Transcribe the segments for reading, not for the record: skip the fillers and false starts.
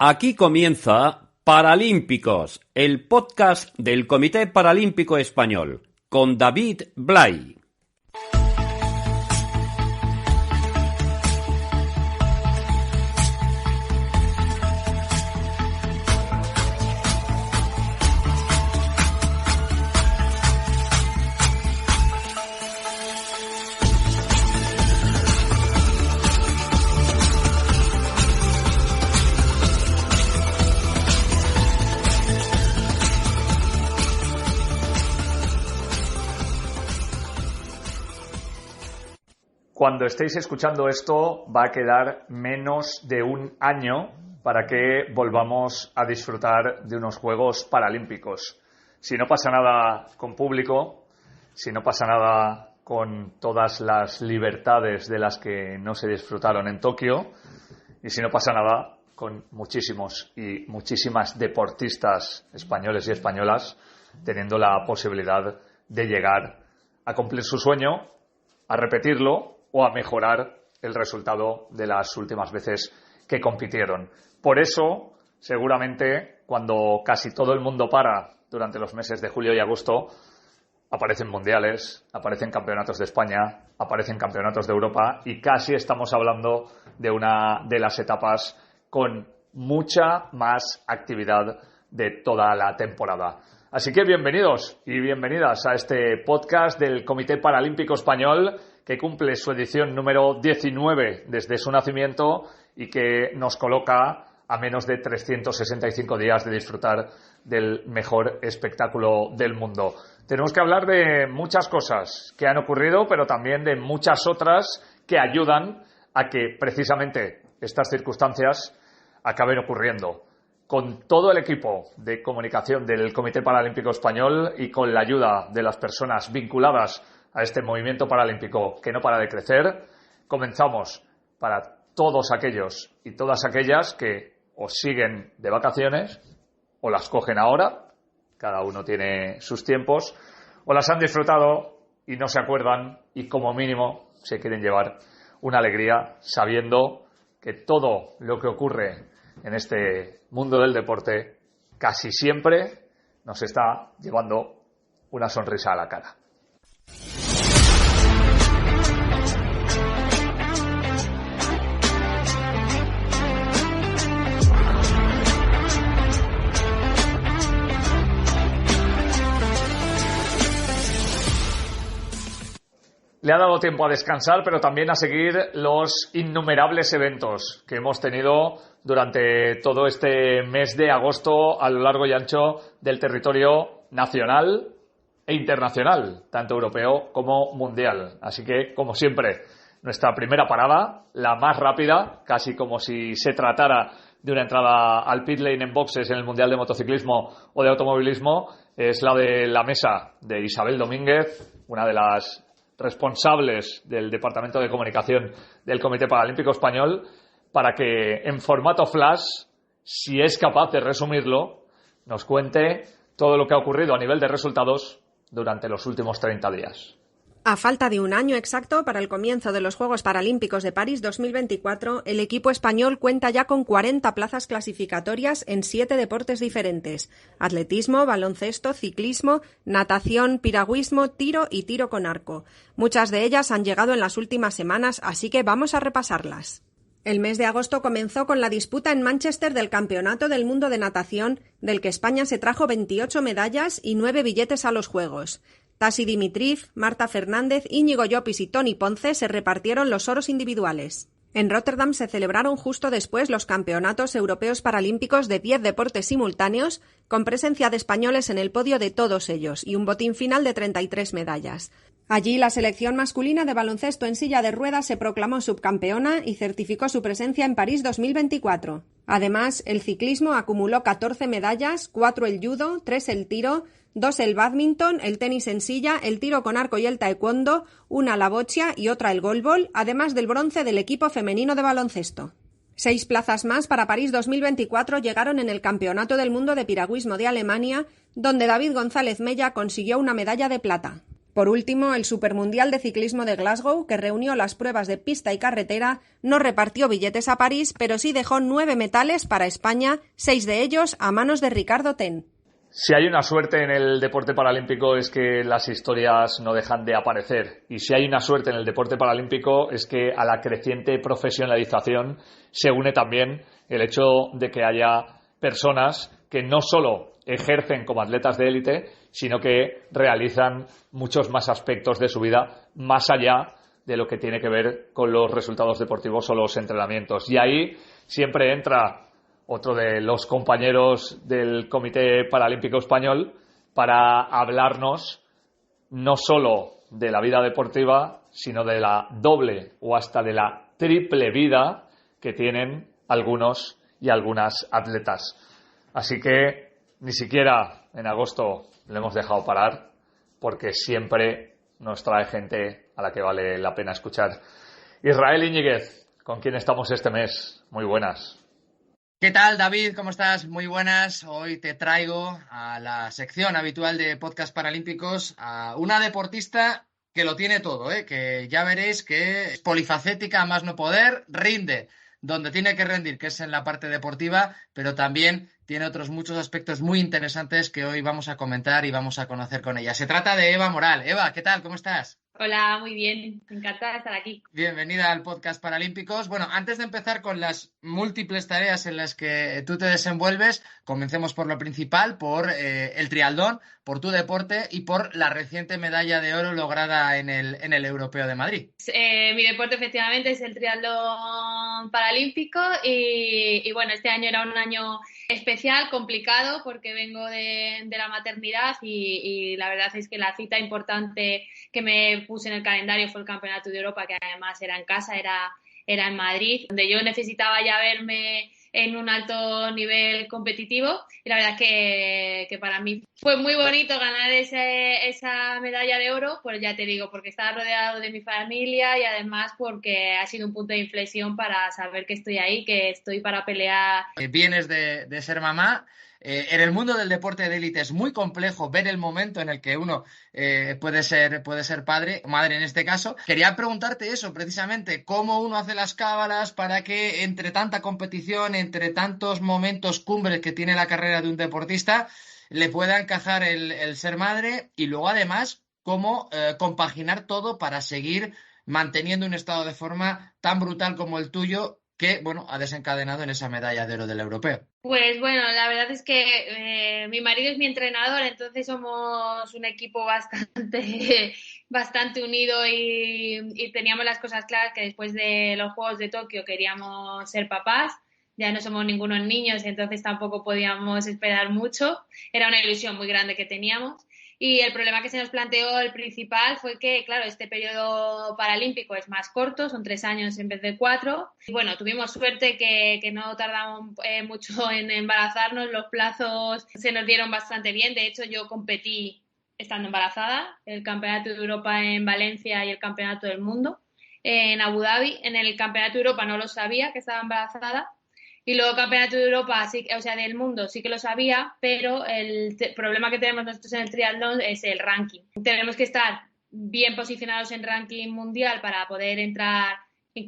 Aquí comienza Paralímpicos, el podcast del Comité Paralímpico Español, con David Blay. Cuando estéis escuchando esto va a quedar menos de un año para que volvamos a disfrutar de unos Juegos Paralímpicos. Si no pasa nada con público, si no pasa nada con todas las libertades de las que no se disfrutaron en Tokio, y si no pasa nada con muchísimos y muchísimas deportistas españoles y españolas teniendo la posibilidad de llegar a cumplir su sueño, a repetirlo o a mejorar el resultado de las últimas veces que compitieron. Por eso, seguramente, cuando casi todo el mundo para durante los meses de julio y agosto, aparecen mundiales, aparecen campeonatos de España, aparecen campeonatos de Europa y casi estamos hablando de una de las etapas con mucha más actividad de toda la temporada. Así que bienvenidos y bienvenidas a este podcast del Comité Paralímpico Español, que cumple su edición número 19 desde su nacimiento y que nos coloca a menos de 365 días de disfrutar del mejor espectáculo del mundo. Tenemos que hablar de muchas cosas que han ocurrido, pero también de muchas otras que ayudan a que precisamente estas circunstancias acaben ocurriendo. Con todo el equipo de comunicación del Comité Paralímpico Español y con la ayuda de las personas vinculadas a este movimiento paralímpico que no para de crecer, comenzamos para todos aquellos y todas aquellas que os siguen de vacaciones o las cogen ahora, cada uno tiene sus tiempos, o las han disfrutado y no se acuerdan y como mínimo se quieren llevar una alegría sabiendo que todo lo que ocurre en este mundo del deporte casi siempre nos está llevando una sonrisa a la cara. Le ha dado tiempo a descansar, pero también a seguir los innumerables eventos que hemos tenido durante todo este mes de agosto a lo largo y ancho del territorio nacional e internacional, tanto europeo como mundial. Así que, como siempre, nuestra primera parada, la más rápida, casi como si se tratara de una entrada al pit lane en boxes en el Mundial de Motociclismo o de Automovilismo, es la de la mesa de Isabel Domínguez, una de las responsables del Departamento de Comunicación del Comité Paralímpico Español, para que en formato flash, si es capaz de resumirlo, nos cuente todo lo que ha ocurrido a nivel de resultados durante los últimos 30 días. A falta de un año exacto para el comienzo de los Juegos Paralímpicos de París 2024, el equipo español cuenta ya con 40 plazas clasificatorias en 7 deportes diferentes: atletismo, baloncesto, ciclismo, natación, piragüismo, tiro y tiro con arco. Muchas de ellas han llegado en las últimas semanas, así que vamos a repasarlas. El mes de agosto comenzó con la disputa en Manchester del Campeonato del Mundo de Natación, del que España se trajo 28 medallas y 9 billetes a los Juegos. Tasi Dimitriv, Marta Fernández, Íñigo Llopis y Toni Ponce se repartieron los oros individuales. En Rotterdam se celebraron justo después los Campeonatos Europeos Paralímpicos de 10 deportes simultáneos, con presencia de españoles en el podio de todos ellos y un botín final de 33 medallas. Allí la selección masculina de baloncesto en silla de ruedas se proclamó subcampeona y certificó su presencia en París 2024. Además, el ciclismo acumuló 14 medallas, 4 el judo, 3 el tiro, 2 el bádminton, el tenis en silla, el tiro con arco y el taekwondo, una la boccia y otra el goalball, además del bronce del equipo femenino de baloncesto. 6 plazas más para París 2024 llegaron en el Campeonato del Mundo de Piragüismo de Alemania, donde David González Mella consiguió una medalla de plata. Por último, el Supermundial de Ciclismo de Glasgow, que reunió las pruebas de pista y carretera, no repartió billetes a París, pero sí dejó 9 metales para España, 6 de ellos a manos de Ricardo Ten. Si hay una suerte en el deporte paralímpico es que las historias no dejan de aparecer. Y si hay una suerte en el deporte paralímpico es que a la creciente profesionalización se une también el hecho de que haya personas que no solo ejercen como atletas de élite, sino que realizan muchos más aspectos de su vida más allá de lo que tiene que ver con los resultados deportivos o los entrenamientos. Y ahí siempre entra otro de los compañeros del Comité Paralímpico Español para hablarnos no solo de la vida deportiva, sino de la doble o hasta de la triple vida que tienen algunos y algunas atletas. Así que ni siquiera en agosto le hemos dejado parar, porque siempre nos trae gente a la que vale la pena escuchar. Israel Íñiguez, ¿con quién estamos este mes? Muy buenas. ¿Qué tal, David? ¿Cómo estás? Muy buenas. Hoy te traigo a la sección habitual de Podcast Paralímpicos a una deportista que lo tiene todo, que ya veréis que es polifacética a más no poder, rinde donde tiene que rendir, que es en la parte deportiva, pero también tiene otros muchos aspectos muy interesantes que hoy vamos a comentar y vamos a conocer con ella. Se trata de Eva Moral. Eva, ¿qué tal? ¿Cómo estás? Hola, muy bien. Encantada de estar aquí. Bienvenida al Podcast Paralímpicos. Bueno, antes de empezar con las múltiples tareas en las que tú te desenvuelves, comencemos por lo principal, por el triatlón, por tu deporte y por la reciente medalla de oro lograda en el Europeo de Madrid. Mi deporte efectivamente es el triatlón paralímpico y bueno, este año era un año especial, complicado, porque vengo de la maternidad y la verdad es que la cita importante que me puse en el calendario fue el Campeonato de Europa, que además era en casa, era en Madrid, donde yo necesitaba ya verme en un alto nivel competitivo y la verdad es que para mí fue muy bonito ganar esa medalla de oro, pues ya te digo, porque estaba rodeado de mi familia y además porque ha sido un punto de inflexión para saber que estoy ahí, que estoy para pelear. Vienes de ser mamá. En el mundo del deporte de élite es muy complejo ver el momento en el que uno puede ser padre, o madre en este caso. Quería preguntarte eso precisamente, cómo uno hace las cábalas para que entre tanta competición, entre tantos momentos cumbres que tiene la carrera de un deportista, le pueda encajar el ser madre y luego además cómo compaginar todo para seguir manteniendo un estado de forma tan brutal como el tuyo, que, bueno, ha desencadenado en esa medalla de oro del europeo. Pues bueno, la verdad es que mi marido es mi entrenador, entonces somos un equipo bastante unido y teníamos las cosas claras, que después de los Juegos de Tokio queríamos ser papás. Ya no somos ningunos niños, entonces tampoco podíamos esperar mucho. Era una ilusión muy grande que teníamos. Y el problema que se nos planteó, el principal, fue que, claro, este periodo paralímpico es más corto, son 3 años en vez de 4. Y bueno, tuvimos suerte que no tardamos mucho en embarazarnos, los plazos se nos dieron bastante bien. De hecho, yo competí estando embarazada, el Campeonato de Europa en Valencia y el Campeonato del Mundo en Abu Dhabi. En el Campeonato de Europa no lo sabía que estaba embarazada. Y luego Campeonato de Europa, sí, o sea, del mundo sí que lo sabía, pero el problema que tenemos nosotros en el triatlón es el ranking. Tenemos que estar bien posicionados en ranking mundial para poder entrar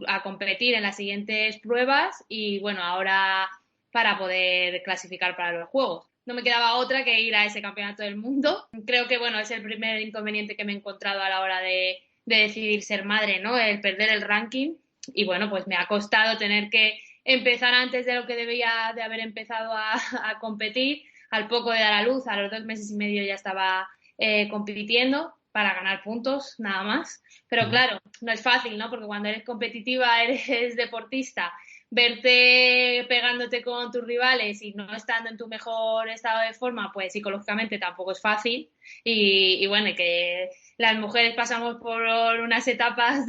a competir en las siguientes pruebas y, bueno, ahora para poder clasificar para los Juegos. No me quedaba otra que ir a ese Campeonato del Mundo. Creo que, bueno, es el primer inconveniente que me he encontrado a la hora de decidir ser madre, ¿no? El perder el ranking. Y, bueno, pues me ha costado tener que empezar antes de lo que debía de haber empezado a competir. Al poco de dar a luz, a los 2 meses y medio ya estaba compitiendo para ganar puntos, nada más. Pero claro, no es fácil, ¿no? Porque cuando eres competitiva, eres deportista, verte pegándote con tus rivales y no estando en tu mejor estado de forma, pues psicológicamente tampoco es fácil. Y bueno, que las mujeres pasamos por unas etapas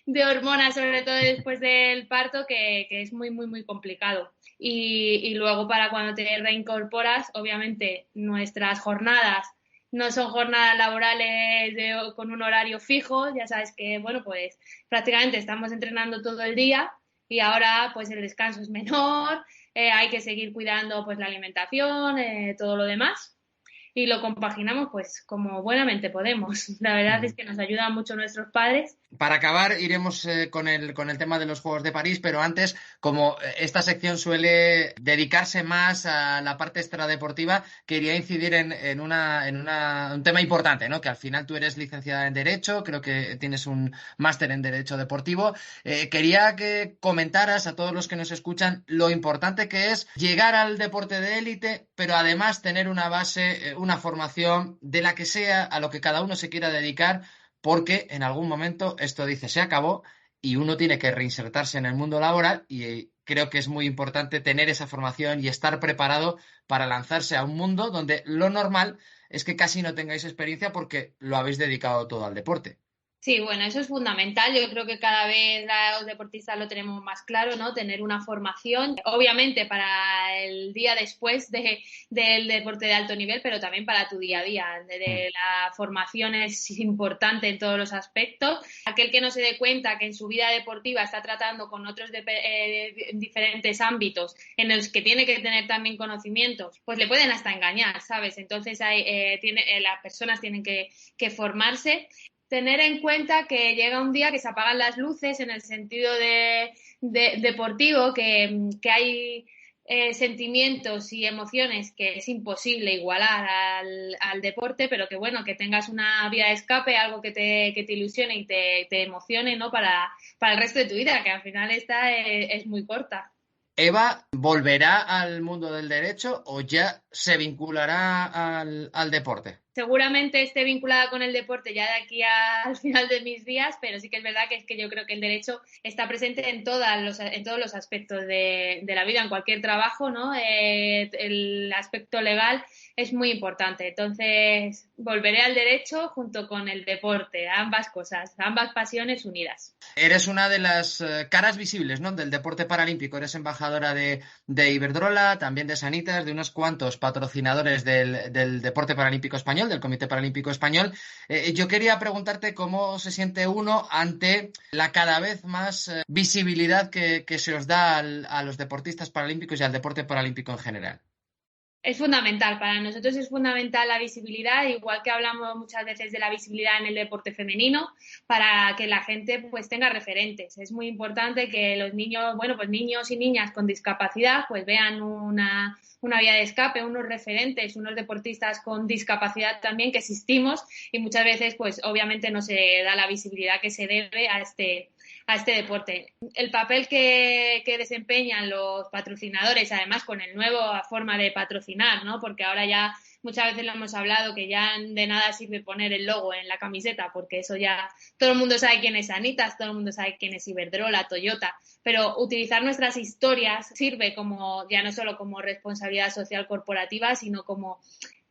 de hormonas, sobre todo después del parto, que es muy, muy, muy complicado. Y luego para cuando te reincorporas, obviamente nuestras jornadas no son jornadas laborales con un horario fijo, ya sabes que, bueno, pues prácticamente estamos entrenando todo el día y ahora pues el descanso es menor, hay que seguir cuidando pues la alimentación, todo lo demás. y lo compaginamos pues como buenamente podemos. La verdad es que nos ayudan mucho nuestros padres. Para acabar, iremos con el tema de los Juegos de París, pero antes, como esta sección suele dedicarse más a la parte extradeportiva, quería incidir en un tema importante, ¿no? Que al final tú eres licenciada en Derecho, creo que tienes un máster en Derecho Deportivo. Quería que comentaras a todos los que nos escuchan lo importante que es llegar al deporte de élite, pero además tener una base, una formación de la que sea, a lo que cada uno se quiera dedicar, porque en algún momento esto dice se acabó y uno tiene que reinsertarse en el mundo laboral y creo que es muy importante tener esa formación y estar preparado para lanzarse a un mundo donde lo normal es que casi no tengáis experiencia porque lo habéis dedicado todo al deporte. Sí, bueno, eso es fundamental. Yo creo que cada vez los deportistas lo tenemos más claro, ¿no? Tener una formación, obviamente para el día después del deporte de alto nivel, pero también para tu día a día. La formación es importante en todos los aspectos. Aquel que no se dé cuenta que en su vida deportiva está tratando con otros diferentes ámbitos en los que tiene que tener también conocimientos, pues le pueden hasta engañar, ¿sabes? Entonces las personas tienen que formarse. Tener en cuenta que llega un día que se apagan las luces en el sentido de deportivo, que hay sentimientos y emociones que es imposible igualar al deporte, pero que bueno, que tengas una vía de escape, algo que te ilusione y te emocione, ¿no? Para el resto de tu vida, que al final esta es muy corta. ¿Eva volverá al mundo del derecho o ya se vinculará al deporte? Seguramente esté vinculada con el deporte ya de aquí al final de mis días, pero sí que es verdad que yo creo que el derecho está presente en todos los aspectos de la vida, en cualquier trabajo, ¿no? El aspecto legal es muy importante. Entonces, volveré al derecho junto con el deporte, ambas cosas, ambas pasiones unidas. Eres una de las caras visibles, ¿no? Del deporte paralímpico. Eres embajadora de Iberdrola, también de Sanitas, de unos cuantos patrocinadores del deporte paralímpico español, del Comité Paralímpico Español. Yo quería preguntarte cómo se siente uno ante la cada vez más visibilidad que se os da a los deportistas paralímpicos y al deporte paralímpico en general. Es fundamental, para nosotros es fundamental la visibilidad, igual que hablamos muchas veces de la visibilidad en el deporte femenino, para que la gente pues tenga referentes. Es muy importante que los niños, bueno, pues niños y niñas con discapacidad pues vean una vía de escape, unos referentes, unos deportistas con discapacidad también que existimos y muchas veces pues obviamente no se da la visibilidad que se debe a este deporte. El papel que desempeñan los patrocinadores, además con el nuevo forma de patrocinar, ¿no? Porque ahora ya muchas veces lo hemos hablado que ya de nada sirve poner el logo en la camiseta porque eso ya todo el mundo sabe quién es Sanitas, todo el mundo sabe quién es Iberdrola, Toyota, pero utilizar nuestras historias sirve como ya no solo como responsabilidad social corporativa, sino como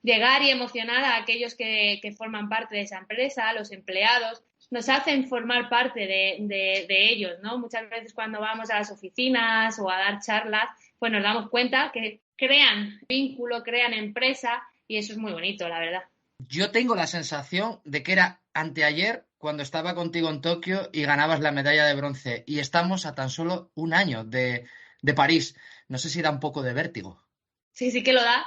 llegar y emocionar a aquellos que forman parte de esa empresa, a los empleados. Nos hacen formar parte de ellos, ¿no? Muchas veces cuando vamos a las oficinas o a dar charlas, pues nos damos cuenta que crean vínculo, crean empresa y eso es muy bonito, la verdad. Yo tengo la sensación de que era anteayer cuando estaba contigo en Tokio y ganabas la medalla de bronce y estamos a tan solo un año de París. No sé si da un poco de vértigo. Sí, sí que lo da.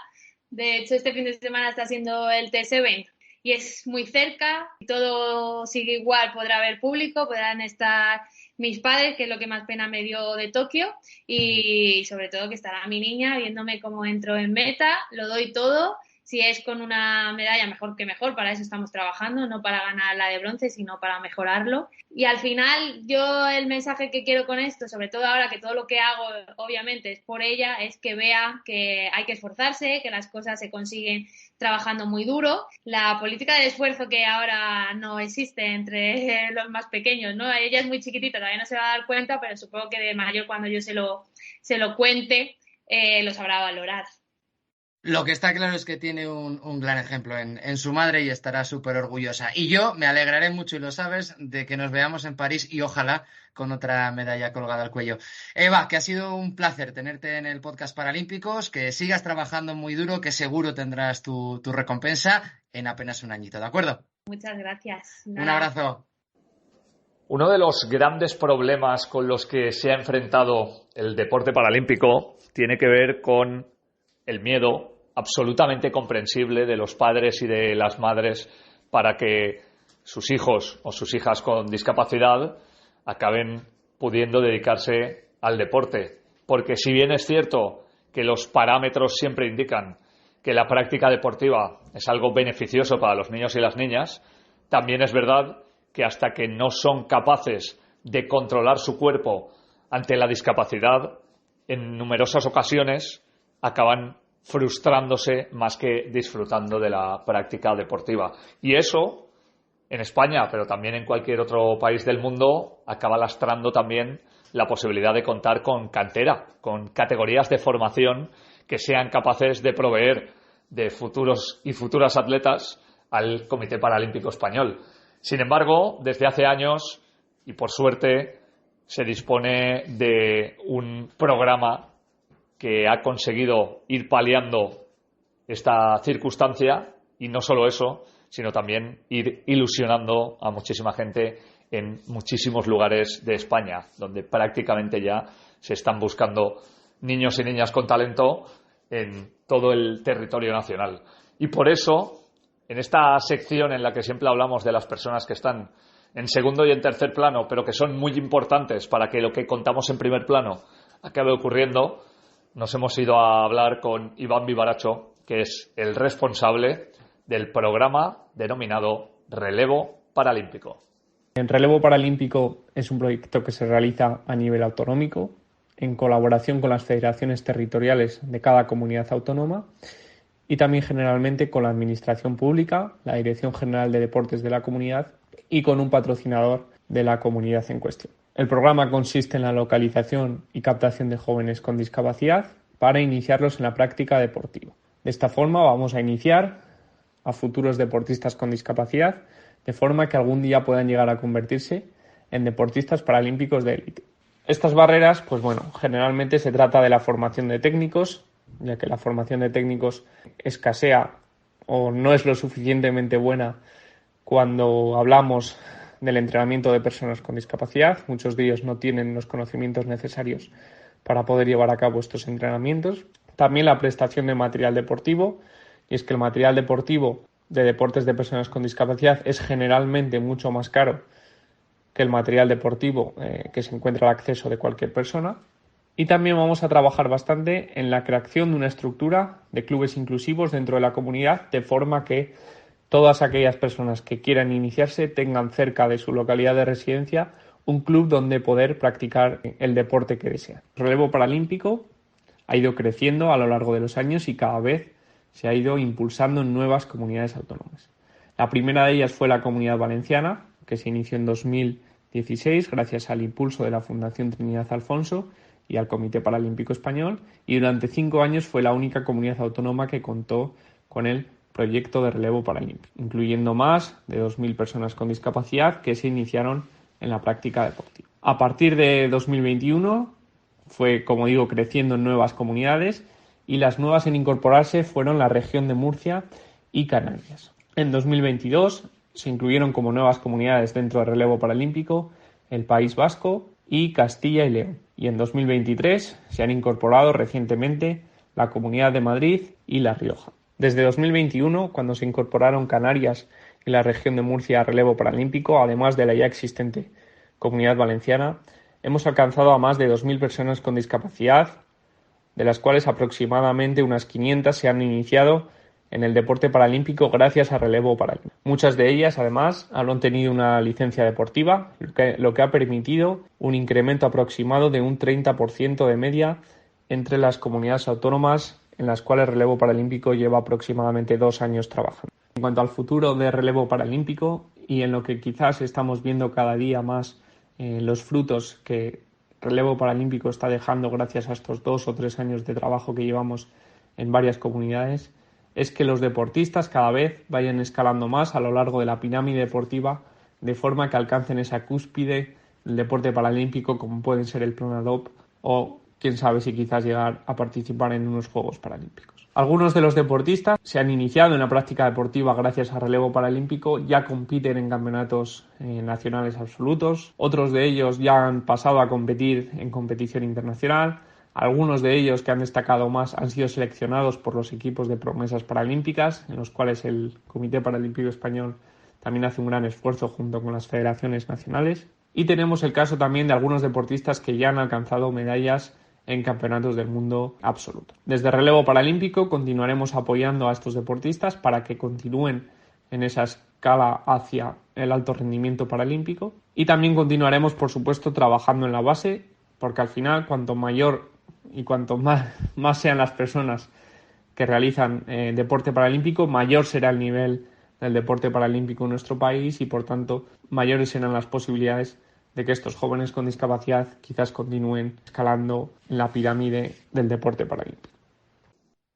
De hecho, este fin de semana está siendo el TS20 y es muy cerca, todo sigue igual, podrá haber público, podrán estar mis padres, que es lo que más pena me dio de Tokio, y sobre todo que estará mi niña viéndome cómo entro en meta, lo doy todo. Si es con una medalla, mejor que mejor, para eso estamos trabajando, no para ganar la de bronce, sino para mejorarlo. Y al final, yo el mensaje que quiero con esto, sobre todo ahora que todo lo que hago, obviamente, es por ella, es que vea que hay que esforzarse, que las cosas se consiguen trabajando muy duro. La política de esfuerzo que ahora no existe entre los más pequeños, ¿no? Ella es muy chiquitita, todavía no se va a dar cuenta, pero supongo que de mayor, cuando yo se lo cuente, lo sabrá valorar. Lo que está claro es que tiene un gran ejemplo en su madre y estará súper orgullosa. Y yo me alegraré mucho, y lo sabes, de que nos veamos en París y ojalá con otra medalla colgada al cuello. Eva, que ha sido un placer tenerte en el podcast Paralímpicos, que sigas trabajando muy duro, que seguro tendrás tu recompensa en apenas un añito, ¿de acuerdo? Muchas gracias. Un abrazo. Uno de los grandes problemas con los que se ha enfrentado el deporte paralímpico tiene que ver con el miedo absolutamente comprensible de los padres y de las madres para que sus hijos o sus hijas con discapacidad acaben pudiendo dedicarse al deporte. Porque si bien es cierto que los parámetros siempre indican que la práctica deportiva es algo beneficioso para los niños y las niñas, también es verdad que hasta que no son capaces de controlar su cuerpo ante la discapacidad, en numerosas ocasiones acaban frustrándose más que disfrutando de la práctica deportiva. Y eso, en España, pero también en cualquier otro país del mundo, acaba lastrando también la posibilidad de contar con cantera, con categorías de formación que sean capaces de proveer de futuros y futuras atletas al Comité Paralímpico Español. Sin embargo, desde hace años, y por suerte, se dispone de un programa que ha conseguido ir paliando esta circunstancia, y no solo eso, sino también ir ilusionando a muchísima gente en muchísimos lugares de España, donde prácticamente ya se están buscando niños y niñas con talento en todo el territorio nacional. Y por eso, en esta sección en la que siempre hablamos de las personas que están en segundo y en tercer plano, pero que son muy importantes para que lo que contamos en primer plano acabe ocurriendo, nos hemos ido a hablar con Iván Vivaracho, que es el responsable del programa denominado Relevo Paralímpico. El Relevo Paralímpico es un proyecto que se realiza a nivel autonómico, en colaboración con las federaciones territoriales de cada comunidad autónoma y también generalmente con la Administración Pública, la Dirección General de Deportes de la comunidad y con un patrocinador de la comunidad en cuestión. El programa consiste en la localización y captación de jóvenes con discapacidad para iniciarlos en la práctica deportiva. De esta forma vamos a iniciar a futuros deportistas con discapacidad de forma que algún día puedan llegar a convertirse en deportistas paralímpicos de élite. Estas barreras, pues bueno, generalmente se trata de la formación de técnicos, ya que la formación de técnicos escasea o no es lo suficientemente buena cuando hablamos del entrenamiento de personas con discapacidad. Muchos de ellos no tienen los conocimientos necesarios para poder llevar a cabo estos entrenamientos. También la prestación de material deportivo, y es que el material deportivo de deportes de personas con discapacidad es generalmente mucho más caro que el material deportivo que se encuentra al acceso de cualquier persona. Y también vamos a trabajar bastante en la creación de una estructura de clubes inclusivos dentro de la comunidad, de forma que todas aquellas personas que quieran iniciarse tengan cerca de su localidad de residencia un club donde poder practicar el deporte que desean. El relevo paralímpico ha ido creciendo a lo largo de los años y cada vez se ha ido impulsando en nuevas comunidades autónomas. La primera de ellas fue la Comunidad Valenciana, que se inició en 2016 gracias al impulso de la Fundación Trinidad Alfonso y al Comité Paralímpico Español, y durante 5 años fue la única comunidad autónoma que contó con el proyecto de relevo paralímpico, incluyendo más de 2.000 personas con discapacidad que se iniciaron en la práctica deportiva. A partir de 2021 fue, como digo, creciendo en nuevas comunidades, y las nuevas en incorporarse fueron la región de Murcia y Canarias. En 2022 se incluyeron como nuevas comunidades dentro del relevo paralímpico el País Vasco y Castilla y León. Y en 2023 se han incorporado recientemente la Comunidad de Madrid y La Rioja. Desde 2021, cuando se incorporaron Canarias y la región de Murcia a relevo paralímpico, además de la ya existente Comunidad Valenciana, hemos alcanzado a más de 2.000 personas con discapacidad, de las cuales aproximadamente unas 500 se han iniciado en el deporte paralímpico gracias a relevo paralímpico. Muchas de ellas, además, han tenido una licencia deportiva, lo que ha permitido un incremento aproximado de un 30% de media entre las comunidades autónomas en las cuales relevo paralímpico lleva aproximadamente 2 años trabajando. En cuanto al futuro de relevo paralímpico y en lo que quizás estamos viendo cada día más los frutos que relevo paralímpico está dejando gracias a estos 2 o 3 años de trabajo que llevamos en varias comunidades, es que los deportistas cada vez vayan escalando más a lo largo de la pirámide deportiva, de forma que alcancen esa cúspide del deporte paralímpico, como pueden ser el Pronadop o quién sabe si quizás llegar a participar en unos Juegos Paralímpicos. Algunos de los deportistas se han iniciado en la práctica deportiva gracias al relevo paralímpico, ya compiten en campeonatos nacionales absolutos, otros de ellos ya han pasado a competir en competición internacional, Algunos de ellos que han destacado más han sido seleccionados por los equipos de promesas paralímpicas, en los cuales el Comité Paralímpico Español también hace un gran esfuerzo junto con las federaciones nacionales. Y tenemos el caso también de algunos deportistas que ya han alcanzado medallas en campeonatos del mundo absoluto. Desde Relevo Paralímpico continuaremos apoyando a estos deportistas para que continúen en esa escala hacia el alto rendimiento paralímpico, y también continuaremos, por supuesto, trabajando en la base, porque al final cuanto mayor y cuanto más sean las personas que realizan deporte paralímpico, mayor será el nivel del deporte paralímpico en nuestro país y, por tanto, mayores serán las posibilidades de que estos jóvenes con discapacidad quizás continúen escalando en la pirámide del deporte paralímpico.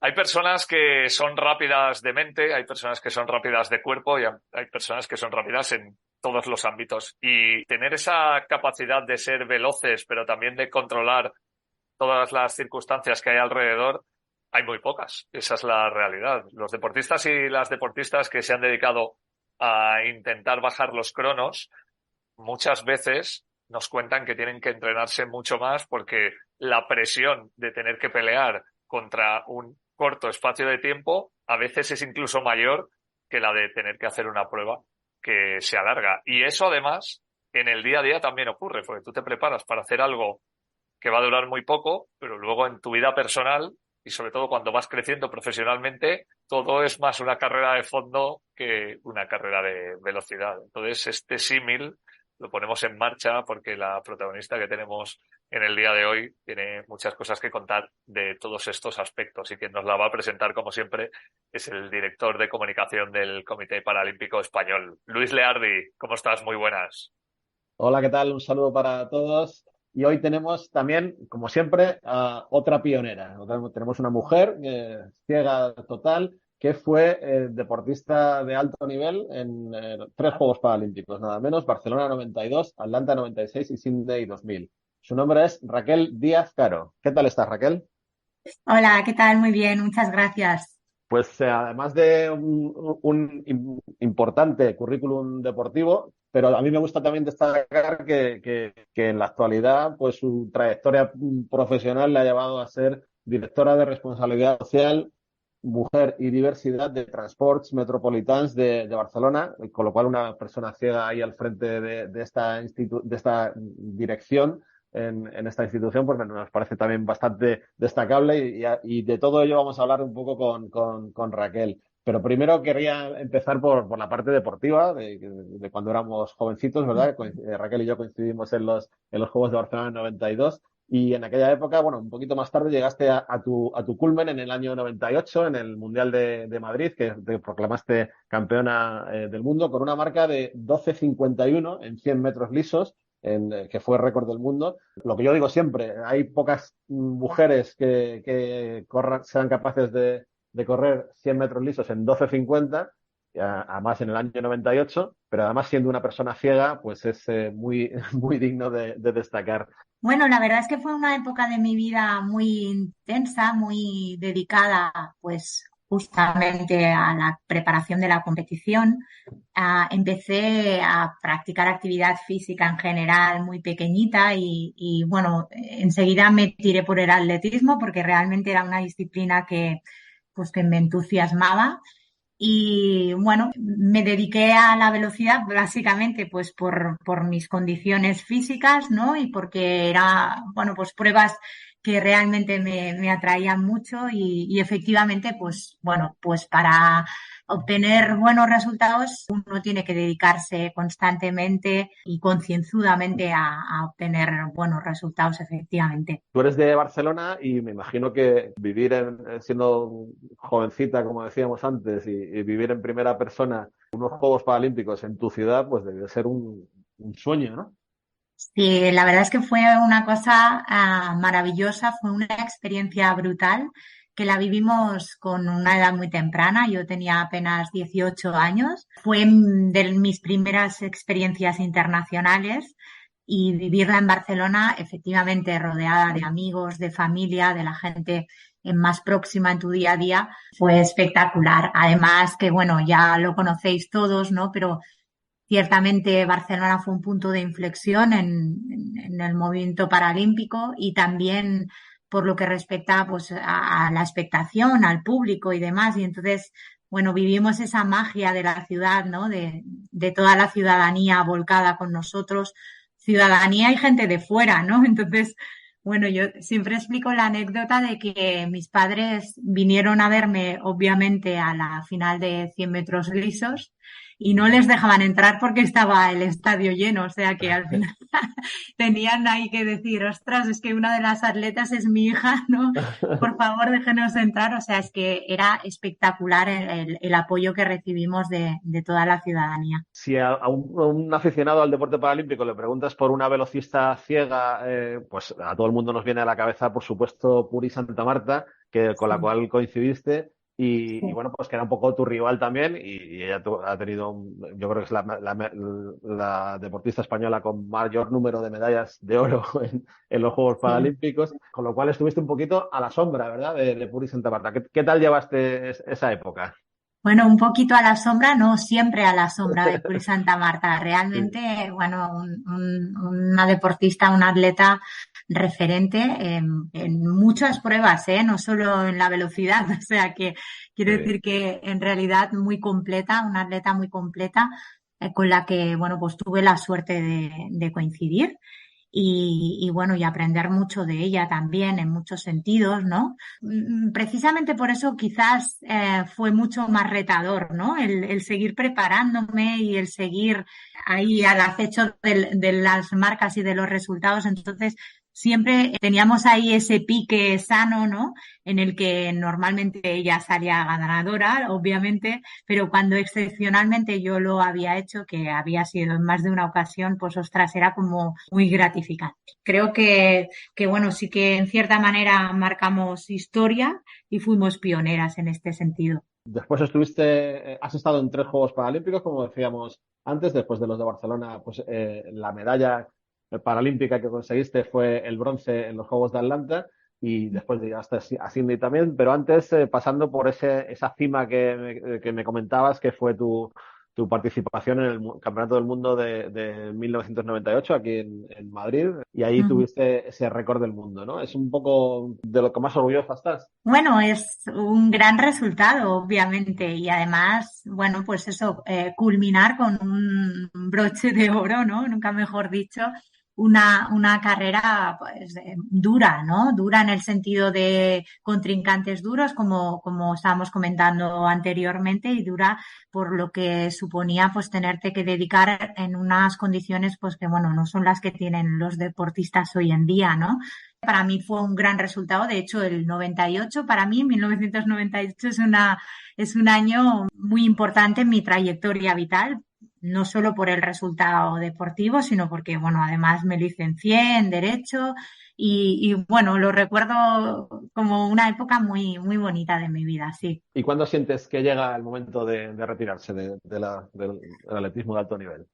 Hay personas que son rápidas de mente, hay personas que son rápidas de cuerpo y hay personas que son rápidas en todos los ámbitos. Y tener esa capacidad de ser veloces, pero también de controlar todas las circunstancias que hay alrededor, hay muy pocas. Esa es la realidad. Los deportistas y las deportistas que se han dedicado a intentar bajar los cronos, muchas veces nos cuentan que tienen que entrenarse mucho más porque la presión de tener que pelear contra un corto espacio de tiempo a veces es incluso mayor que la de tener que hacer una prueba que se alarga. Y eso además en el día a día también ocurre, porque tú te preparas para hacer algo que va a durar muy poco, pero luego en tu vida personal y sobre todo cuando vas creciendo profesionalmente, todo es más una carrera de fondo que una carrera de velocidad. Entonces este símil lo ponemos en marcha porque la protagonista que tenemos en el día de hoy tiene muchas cosas que contar de todos estos aspectos, y quien nos la va a presentar, como siempre, es el director de comunicación del Comité Paralímpico Español. Luis Leardi, ¿cómo estás? Muy buenas. Hola, ¿qué tal? Un saludo para todos. Y hoy tenemos también, como siempre, a otra pionera. Tenemos una mujer ciega total que fue deportista de alto nivel en 3 Juegos Paralímpicos, nada menos: Barcelona 92, Atlanta 96 y Sydney 2000. Su nombre es Raquel Díaz Caro. ¿Qué tal estás, Raquel? Hola, ¿qué tal? Muy bien, muchas gracias. Pues además de un importante currículum deportivo, pero a mí me gusta también destacar que en la actualidad pues su trayectoria profesional le ha llevado a ser directora de responsabilidad social, mujer y diversidad de Transports Metropolitans de Barcelona, con lo cual una persona ciega ahí al frente de esta dirección en esta institución, pues nos parece también bastante destacable, y de todo ello vamos a hablar un poco con Raquel. Pero primero quería empezar por la parte deportiva de cuando éramos jovencitos, ¿verdad? Raquel y yo coincidimos en los Juegos de Barcelona en 92. Y en aquella época, bueno, un poquito más tarde llegaste a tu culmen en el año 98, en el Mundial de Madrid, que te proclamaste campeona del mundo con una marca de 12.51 en 100 metros lisos, que fue récord del mundo. Lo que yo digo siempre, hay pocas mujeres que sean capaces de correr 100 metros lisos en 12.50, además en el año 98, pero además siendo una persona ciega, pues es muy, muy digno de destacar. Bueno, la verdad es que fue una época de mi vida muy intensa, muy dedicada, pues justamente a la preparación de la competición. Empecé a practicar actividad física en general muy pequeñita y bueno, enseguida me tiré por el atletismo porque realmente era una disciplina que me entusiasmaba. Y bueno, me dediqué a la velocidad básicamente pues por mis condiciones físicas, ¿no? Y porque era, bueno, pues pruebas que realmente me atraían mucho y efectivamente, pues bueno, pues para obtener buenos resultados uno tiene que dedicarse constantemente y concienzudamente a obtener buenos resultados, efectivamente. Tú eres de Barcelona y me imagino que vivir siendo jovencita, como decíamos antes, y vivir en primera persona unos Juegos Paralímpicos en tu ciudad, pues debe ser un sueño, ¿no? Sí, la verdad es que fue una cosa maravillosa, fue una experiencia brutal que la vivimos con una edad muy temprana. Yo tenía apenas 18 años. Fue de mis primeras experiencias internacionales y vivirla en Barcelona, efectivamente rodeada de amigos, de familia, de la gente más próxima en tu día a día, fue espectacular. Además que, bueno, ya lo conocéis todos, ¿no? Pero ciertamente Barcelona fue un punto de inflexión en el movimiento paralímpico y también por lo que respecta pues a la expectación, al público y demás. Y entonces, bueno, vivimos esa magia de la ciudad, ¿no? De toda la ciudadanía volcada con nosotros, ciudadanía y gente de fuera, ¿no? Entonces, bueno, yo siempre explico la anécdota de que mis padres vinieron a verme, obviamente, a la final de 100 metros lisos y no les dejaban entrar porque estaba el estadio lleno. O sea que al final tenían ahí que decir, ostras, es que una de las atletas es mi hija, ¿no? Por favor, déjenos entrar. O sea, es que era espectacular el apoyo que recibimos de toda la ciudadanía. Si a un aficionado al deporte paralímpico le preguntas por una velocista ciega, pues a todo el mundo nos viene a la cabeza, por supuesto, Puri Santamarta, con la cual coincidiste. Y bueno, pues que era un poco tu rival también, y ella ha tenido, yo creo que es la deportista española con mayor número de medallas de oro en los Juegos Paralímpicos, con lo cual estuviste un poquito a la sombra, ¿verdad?, de Puri Santamarta. ¿Qué tal llevaste esa época? Bueno, un poquito a la sombra, no siempre a la sombra de Puri Santamarta. Realmente, sí. Bueno, una deportista, una atleta referente en muchas pruebas, no solo en la velocidad. O sea que quiero decir que en realidad muy completa, una atleta muy completa, con la que, bueno, pues tuve la suerte de coincidir. Y bueno, y aprender mucho de ella también en muchos sentidos, ¿no? Precisamente por eso quizás fue mucho más retador, ¿no? El seguir preparándome y el seguir ahí al acecho de las marcas y de los resultados. Entonces, siempre teníamos ahí ese pique sano, ¿no? En el que normalmente ella salía ganadora, obviamente, pero cuando excepcionalmente yo lo había hecho, que había sido en más de una ocasión, pues ostras, era como muy gratificante. Creo que bueno, sí que en cierta manera marcamos historia y fuimos pioneras en este sentido. Después has estado en 3 Juegos Paralímpicos, como decíamos antes, después de los de Barcelona, pues la medalla paralímpica que conseguiste fue el bronce en los Juegos de Atlanta, y después llegaste a Sydney también, pero antes pasando por esa cima que me comentabas, que fue tu participación en el Campeonato del Mundo de 1998 aquí en Madrid, y ahí tuviste ese récord del mundo, ¿no? Es un poco de lo que más orgullosa estás. Bueno, es un gran resultado, obviamente, y además, bueno, pues eso, culminar con un broche de oro, ¿no? Nunca mejor dicho. Una carrera pues dura, ¿no? Dura en el sentido de contrincantes duros, como estábamos comentando anteriormente, y dura por lo que suponía pues tenerte que dedicar en unas condiciones pues que, bueno, no son las que tienen los deportistas hoy en día, ¿no? Para mí fue un gran resultado. De hecho, el 98, para mí, 1998 es un año muy importante en mi trayectoria vital. No solo por el resultado deportivo, sino porque, bueno, además me licencié en Derecho y bueno, lo recuerdo como una época muy, muy bonita de mi vida, sí. ¿Y cuándo sientes que llega el momento de retirarse del atletismo de alto nivel?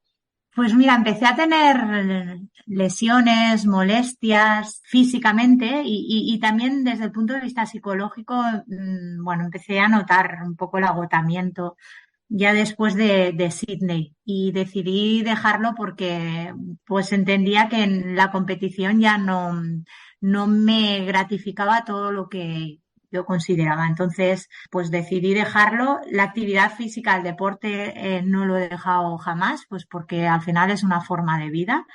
Pues mira, empecé a tener lesiones, molestias físicamente y también desde el punto de vista psicológico, bueno, empecé a notar un poco el agotamiento ya después de Sydney, y decidí dejarlo porque pues entendía que en la competición ya no me gratificaba todo lo que yo consideraba. Entonces, pues decidí dejarlo. La actividad física, el deporte, no lo he dejado jamás, pues porque al final es una forma de vida.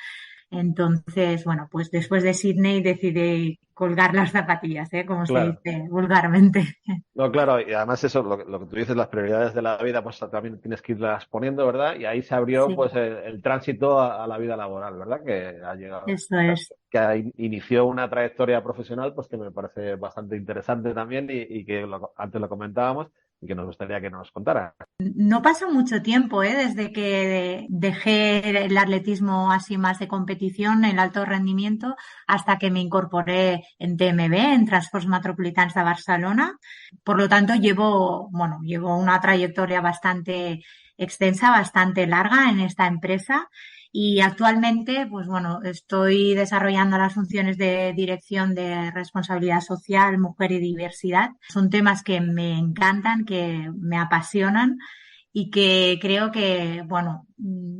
Entonces, bueno, pues después de Sydney decidí colgar las zapatillas, como se dice vulgarmente. No, claro, y además eso, lo que tú dices, las prioridades de la vida, pues también tienes que irlas poniendo, ¿verdad? Y ahí se abrió pues el tránsito a la vida laboral, ¿verdad? Que ha llegado. Eso es. Que inició una trayectoria profesional, pues que me parece bastante interesante también, y que antes lo comentábamos, y que nos gustaría que nos contara. No pasó mucho tiempo, desde que dejé el atletismo así más de competición, el alto rendimiento, hasta que me incorporé en TMB, en Transports Metropolitans de Barcelona. Por lo tanto, llevo una trayectoria bastante extensa, bastante larga en esta empresa. Y actualmente, pues bueno, estoy desarrollando las funciones de dirección de responsabilidad social, mujer y diversidad. Son temas que me encantan, que me apasionan y que creo que, bueno,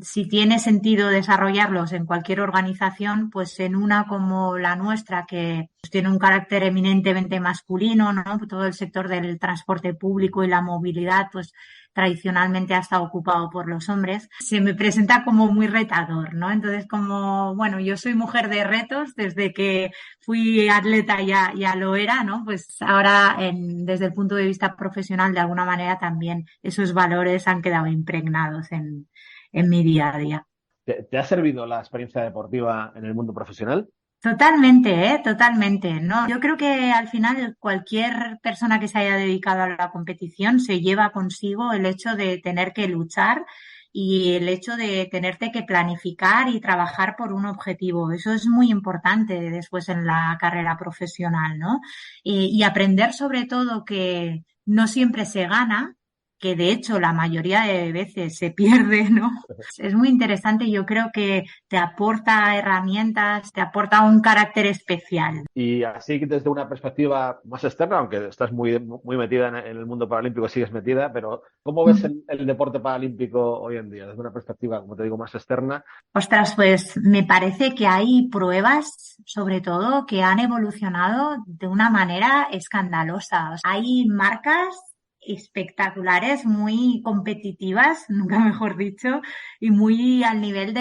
si tiene sentido desarrollarlos en cualquier organización, pues en una como la nuestra, que pues, tiene un carácter eminentemente masculino, ¿no? Todo el sector del transporte público y la movilidad, pues tradicionalmente ha estado ocupado por los hombres, se me presenta como muy retador, ¿no? Entonces, como, bueno, yo soy mujer de retos desde que fui atleta ya lo era, ¿no? Pues ahora desde el punto de vista profesional, de alguna manera también esos valores han quedado impregnados en mi día a día. ¿Te ha servido la experiencia deportiva en el mundo profesional? Totalmente, totalmente, ¿no? Yo creo que al final cualquier persona que se haya dedicado a la competición se lleva consigo el hecho de tener que luchar y el hecho de tenerte que planificar y trabajar por un objetivo. Eso es muy importante después en la carrera profesional, ¿no? Y aprender sobre todo que no siempre se gana, que de hecho la mayoría de veces se pierde, ¿no? Es muy interesante y yo creo que te aporta herramientas, te aporta un carácter especial. Y así desde una perspectiva más externa, aunque estás muy metida en el mundo paralímpico, sigues metida, pero ¿cómo ves el deporte paralímpico hoy en día? Desde una perspectiva, como te digo, más externa. Ostras, pues me parece que hay pruebas, sobre todo, que han evolucionado de una manera escandalosa. O sea, hay marcas espectaculares, muy competitivas, nunca mejor dicho, y muy al nivel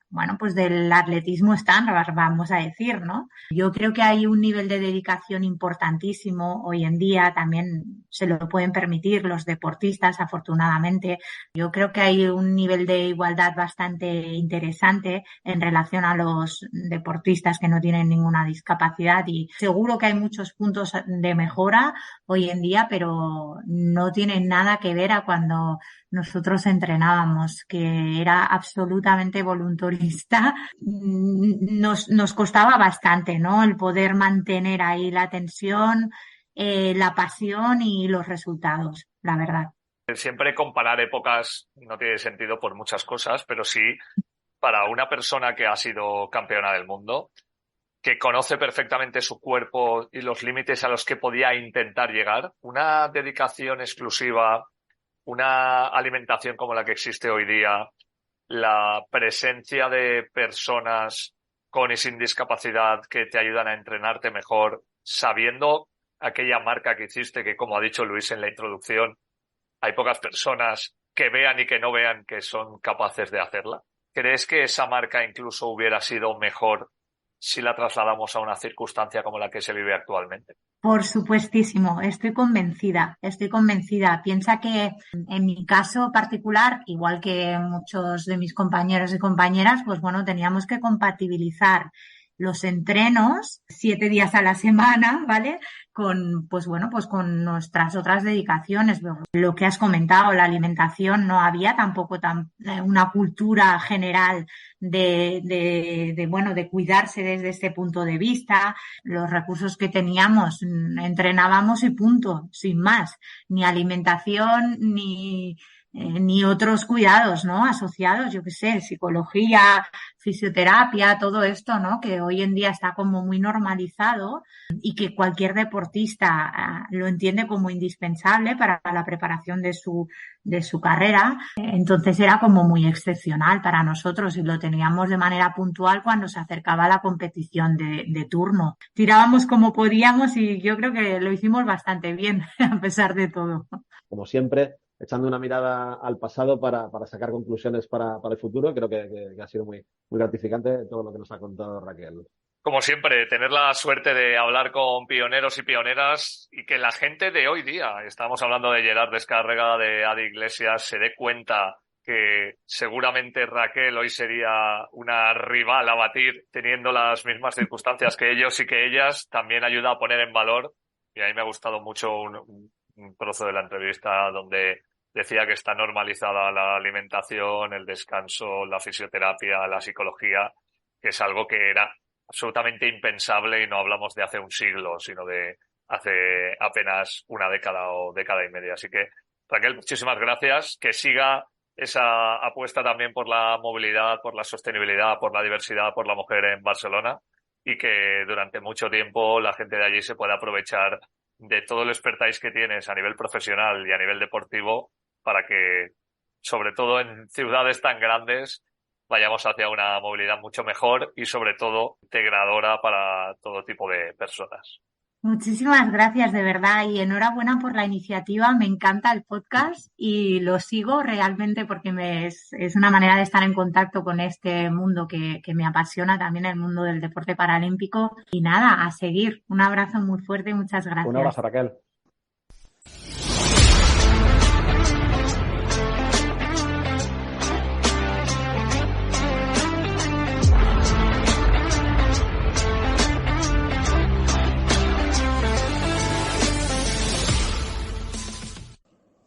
bueno, pues del atletismo estándar, vamos a decir, ¿no? Yo creo que hay un nivel de dedicación importantísimo hoy en día, también se lo pueden permitir los deportistas, afortunadamente. Yo creo que hay un nivel de igualdad bastante interesante en relación a los deportistas que no tienen ninguna discapacidad y seguro que hay muchos puntos de mejora hoy en día, pero no tienen nada que ver a cuando nosotros entrenábamos, que era absolutamente voluntarista. Nos costaba bastante, ¿no? El poder mantener ahí la tensión, la pasión y los resultados, la verdad. Siempre comparar épocas no tiene sentido por muchas cosas, pero sí para una persona que ha sido campeona del mundo, que conoce perfectamente su cuerpo y los límites a los que podía intentar llegar, una dedicación exclusiva, una alimentación como la que existe hoy día, la presencia de personas con y sin discapacidad que te ayudan a entrenarte mejor, sabiendo aquella marca que hiciste, que como ha dicho Luis en la introducción, hay pocas personas que vean y que no vean que son capaces de hacerla. ¿Crees que esa marca incluso hubiera sido mejor si la trasladamos a una circunstancia como la que se vive actualmente? Por supuestísimo, estoy convencida, estoy convencida. Piensa que en mi caso particular, igual que muchos de mis compañeros y compañeras, pues bueno, teníamos que compatibilizar los entrenos 7 días a la semana, ¿vale? Pues bueno, pues con nuestras otras dedicaciones. Lo que has comentado, la alimentación, no había tampoco una cultura general bueno, de cuidarse desde este punto de vista. Los recursos que teníamos, entrenábamos y punto, sin más. Ni alimentación, ni otros cuidados, ¿no? Asociados, yo qué sé, psicología, fisioterapia, todo esto, ¿no? Que hoy en día está como muy normalizado y que cualquier deportista lo entiende como indispensable para la preparación de su carrera. Entonces era como muy excepcional para nosotros y lo teníamos de manera puntual cuando se acercaba la competición de turno. Tirábamos como podíamos y yo creo que lo hicimos bastante bien, a pesar de todo. Como siempre, echando una mirada al pasado para sacar conclusiones para el futuro. Creo que ha sido muy gratificante todo lo que nos ha contado Raquel. Como siempre, tener la suerte de hablar con pioneros y pioneras y que la gente de hoy día, estamos hablando de Gerard Descárrega, de Adi Iglesias, se dé cuenta que seguramente Raquel hoy sería una rival a batir teniendo las mismas circunstancias que ellos y que ellas, también ayuda a poner en valor. Y a mí me ha gustado mucho un trozo de la entrevista donde decía que está normalizada la alimentación, el descanso, la fisioterapia, la psicología, que es algo que era absolutamente impensable y no hablamos de hace un siglo, sino de hace apenas una década o década y media. Así que, Raquel, muchísimas gracias. Que siga esa apuesta también por la movilidad, por la sostenibilidad, por la diversidad, por la mujer en Barcelona y que durante mucho tiempo la gente de allí se pueda aprovechar de todo el expertise que tienes a nivel profesional y a nivel deportivo para que, sobre todo en ciudades tan grandes, vayamos hacia una movilidad mucho mejor y sobre todo integradora para todo tipo de personas. Muchísimas gracias, de verdad, y enhorabuena por la iniciativa. Me encanta el podcast y lo sigo realmente porque es una manera de estar en contacto con este mundo que me apasiona, también el mundo del deporte paralímpico. Y nada, a seguir. Un abrazo muy fuerte y muchas gracias. Un abrazo, Raquel.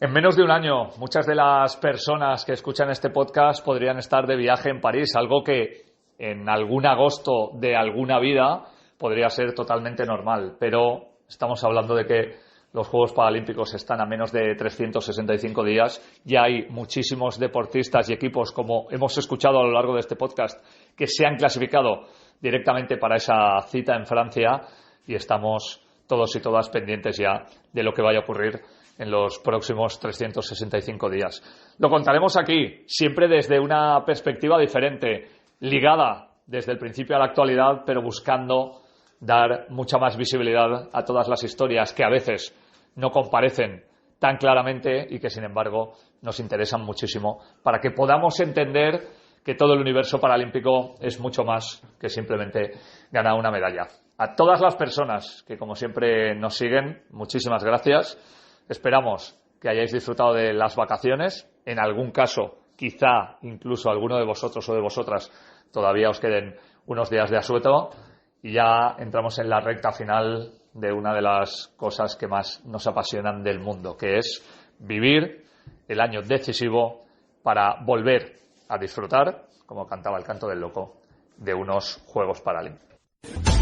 En menos de un año, muchas de las personas que escuchan este podcast podrían estar de viaje en París, algo que en algún agosto de alguna vida podría ser totalmente normal. Pero estamos hablando de que los Juegos Paralímpicos están a menos de 365 días. Ya hay muchísimos deportistas y equipos, como hemos escuchado a lo largo de este podcast, que se han clasificado directamente para esa cita en Francia y estamos todos y todas pendientes ya de lo que vaya a ocurrir en los próximos 365 días. Lo contaremos aquí, siempre desde una perspectiva diferente, ligada desde el principio a la actualidad, pero buscando dar mucha más visibilidad a todas las historias que a veces no comparecen tan claramente y que, sin embargo, nos interesan muchísimo para que podamos entender que todo el universo paralímpico es mucho más que simplemente ganar una medalla. A todas las personas que, como siempre, nos siguen, muchísimas gracias. Esperamos que hayáis disfrutado de las vacaciones. En algún caso, quizá incluso alguno de vosotros o de vosotras todavía os queden unos días de asueto. Y ya entramos en la recta final de una de las cosas que más nos apasionan del mundo, que es vivir el año decisivo para volver a disfrutar, como cantaba el Canto del Loco, de unos Juegos Paralímpicos.